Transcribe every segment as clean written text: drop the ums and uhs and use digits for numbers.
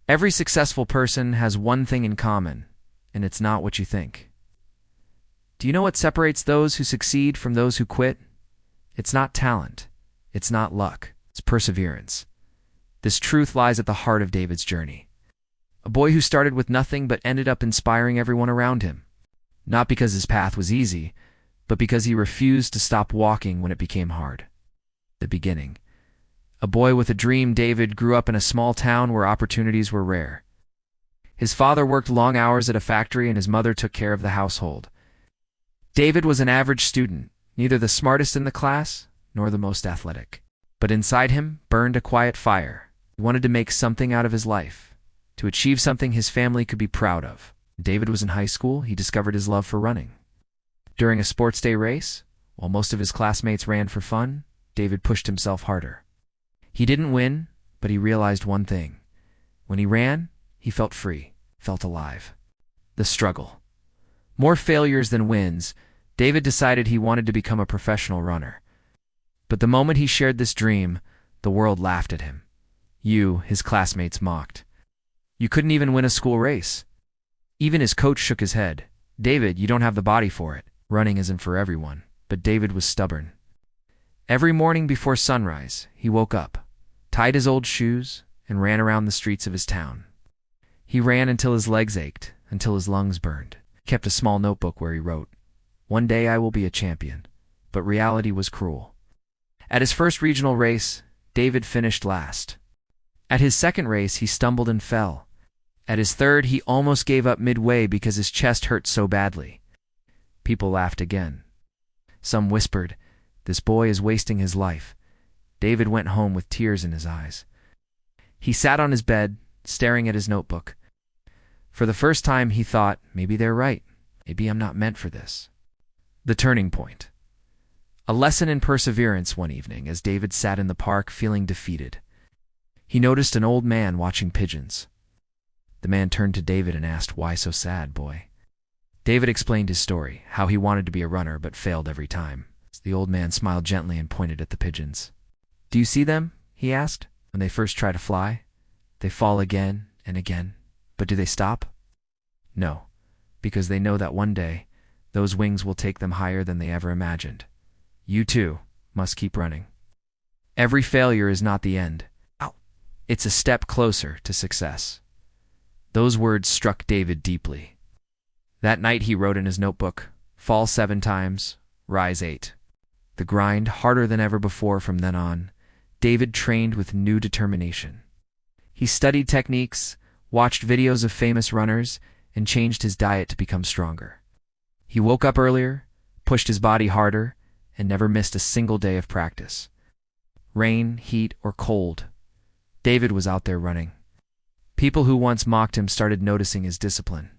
Every successful person has one thing in common, and it's not what you think. Do you know what separates those who succeed from those who quit? It's not talent. It's not luck. It's perseverance. This truth lies at the heart of David's journey. A boy who started with nothing but ended up inspiring everyone around him. Not because his path was easy, but because he refused to stop walking when it became hard. The beginning. A boy with a dream, David grew up in a small town where opportunities were rare. His father worked long hours at a factory and his mother took care of the household. David was an average student, neither the smartest in the class nor the most athletic. But inside him burned a quiet fire. He wanted to make something out of his life, to achieve something his family could be proud of. David was in high school. He discovered his love for running. During a sports day race, while most of his classmates ran for fun, David pushed himself harder. He didn't win, but he realized one thing. When he ran, he felt free, felt alive. The struggle. More failures than wins, David decided he wanted to become a professional runner. But the moment he shared this dream, the world laughed at him. His classmates mocked. You couldn't even win a school race. Even his coach shook his head. David, you don't have the body for it. Running isn't for everyone. But David was stubborn. Every morning before sunrise, he woke up, tied his old shoes, and ran around the streets of his town. He ran until his legs ached, until his lungs burned. He kept a small notebook where he wrote, "One day I will be a champion." But reality was cruel. At his first regional race, David finished last. At his second race, he stumbled and fell. At his third, he almost gave up midway because his chest hurt so badly. People laughed again. Some whispered, "This boy is wasting his life." David went home with tears in his eyes. He sat on his bed, staring at his notebook. For the first time, he thought, maybe they're right. Maybe I'm not meant for this. The turning point. A lesson in perseverance one evening as David sat in the park feeling defeated. He noticed an old man watching pigeons. The man turned to David and asked, "Why so sad, boy?" David explained his story, how he wanted to be a runner but failed every time. The old man smiled gently and pointed at the pigeons. "Do you see them?" he asked. "When they first try to fly, they fall again and again. But do they stop? No, because they know that one day, those wings will take them higher than they ever imagined. You too must keep running. Every failure is not the end. It's a step closer to success." Those words struck David deeply. That night he wrote in his notebook, "Fall 7 times, rise 8. The grind harder than ever before. From then on, David trained with new determination. He studied techniques, watched videos of famous runners, and changed his diet to become stronger. He woke up earlier, pushed his body harder, and never missed a single day of practice. Rain, heat, or cold, David was out there running. People who once mocked him started noticing his discipline.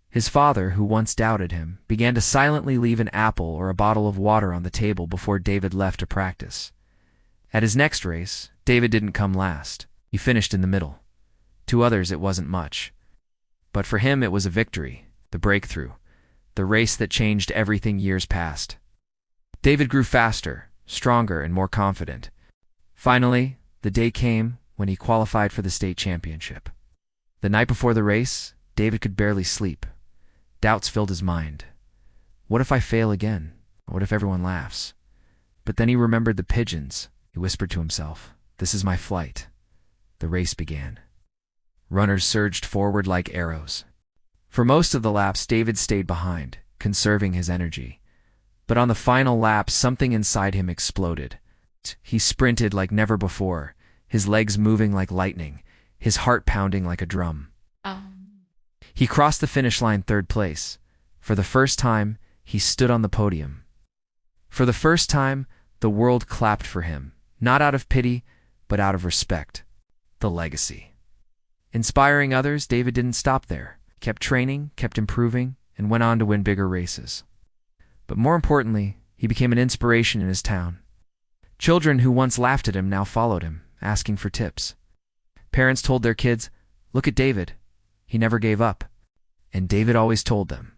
His father, who once doubted him, began to silently leave an apple or a bottle of water on the table before David left to practice. At his next race, David didn't come last. He finished in the middle. To others, it wasn't much. But for him, it was a victory, the breakthrough, the race that changed everything years past. David grew faster, stronger, and more confident. Finally, the day came when he qualified for the state championship. The night before the race, David could barely sleep. Doubts filled his mind. What if I fail again? What if everyone laughs? But then he remembered the pigeons. He whispered to himself, "This is my flight." The race began. Runners surged forward like arrows. For most of the laps, David stayed behind, conserving his energy. But on the final lap, something inside him exploded. He sprinted like never before, his legs moving like lightning, his heart pounding like a drum. He crossed the finish line 3rd place. For the first time, he stood on the podium. For the first time, the world clapped for him, not out of pity, but out of respect. The legacy. Inspiring others, David didn't stop there. He kept training, kept improving, and went on to win bigger races. But more importantly, he became an inspiration in his town. Children who once laughed at him now followed him, asking for tips. Parents told their kids, "Look at David. He never gave up." And David always told them,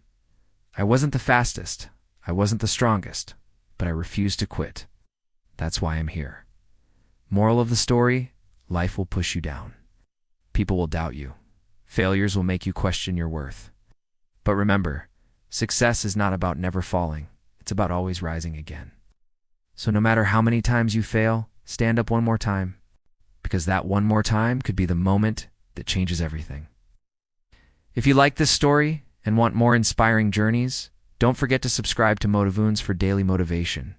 "I wasn't the fastest, I wasn't the strongest, but I refused to quit. That's why I'm here." Moral of the story, life will push you down. People will doubt you. Failures will make you question your worth. But remember, success is not about never falling. It's about always rising again. So no matter how many times you fail, stand up one more time, because that one more time could be the moment that changes everything. If you like this story and want more inspiring journeys, don't forget to subscribe to Motivoons for daily motivation.